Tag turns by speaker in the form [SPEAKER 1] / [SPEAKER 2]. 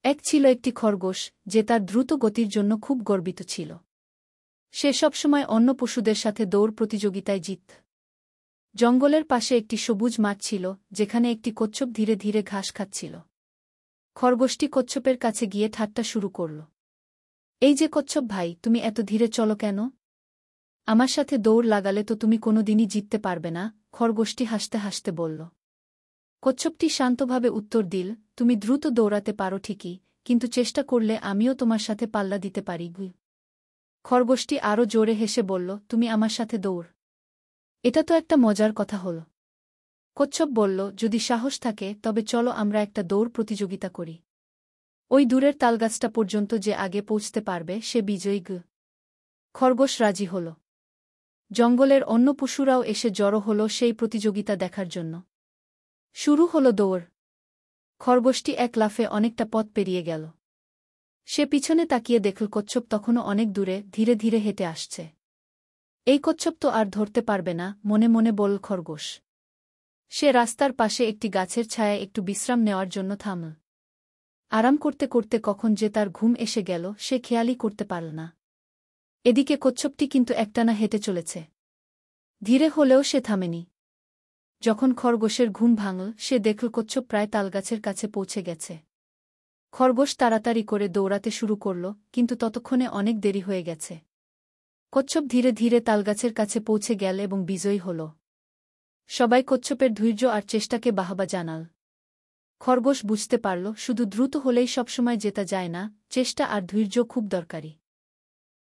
[SPEAKER 1] এক ছিল একটি খরগোশ, যে তার দ্রুত গতির জন্য খুব গর্বিত ছিল। সে সবসময় অন্য পশুদের সাথে দৌড় প্রতিযোগিতায় জিতত। জঙ্গলের পাশে একটি সবুজ মাঠ ছিল, যেখানে একটি কচ্ছপ ধীরে ধীরে ঘাস খাচ্ছিল। খরগোশটি কচ্ছপের কাছে গিয়ে ঠাট্টা শুরু করল। এই যে কচ্ছপ ভাই, তুমি এত ধীরে চলো কেন? আমার সাথে দৌড় লাগালে তো তুমি কোনোদিনই জিততে পারবে না, খরগোশটি হাসতে হাসতে বলল। কচ্ছপটি শান্তভাবে উত্তর দিল, তুমি দ্রুত দৌড়াতে পারো ঠিকই, কিন্তু চেষ্টা করলে আমিও তোমার সাথে পাল্লা দিতে পারি। খরগোশটি আরও জোরে হেসে বলল, তুমি আমার সাথে দৌড়? এটা তো একটা মজার কথা হল। কচ্ছপ বলল, যদি সাহস থাকে তবে চলো আমরা একটা দৌড় প্রতিযোগিতা করি। ওই দূরের তালগাছটা পর্যন্ত যে আগে পৌঁছতে পারবে সে বিজয়ী। খরগোশ রাজি হল। জঙ্গলের অন্য পশুরাও এসে জড়ো হল সেই প্রতিযোগিতা দেখার জন্য। শুরু হল দৌড়। খরগোশটি এক লাফে অনেকটা পথ পেরিয়ে গেল। সে পিছনে তাকিয়ে দেখল কচ্ছপ তখনও অনেক দূরে ধীরে ধীরে হেঁটে আসছে। এই কচ্ছপ তো আর ধরতে পারবে না, মনে মনে বলল খরগোশ। সে রাস্তার পাশে একটি গাছের ছায়ায় একটু বিশ্রাম নেওয়ার জন্য থামল। আরাম করতে করতে কখন যে তার ঘুম এসে গেল সে খেয়ালই করতে পারল না। এদিকে কচ্ছপটি কিন্তু একটানা হেঁটে চলেছে। ধীরে হলেও সে থামেনি। যখন খরগোশের ঘুম ভাঙল সে দেখল কচ্ছপ প্রায় তালগাছের কাছে পৌঁছে গেছে। খরগোশ তাড়াতাড়ি করে দৌড়াতে শুরু করল, কিন্তু ততক্ষণে অনেক দেরি হয়ে গেছে। কচ্ছপ ধীরে ধীরে তালগাছের কাছে পৌঁছে গেল এবং বিজয়ী হল। সবাই কচ্ছপের ধৈর্য আর চেষ্টাকে বাহবা জানাল। খরগোশ বুঝতে পারল, শুধু দ্রুত হলেই সবসময় জেতা যায় না, চেষ্টা আর ধৈর্য খুব দরকারি।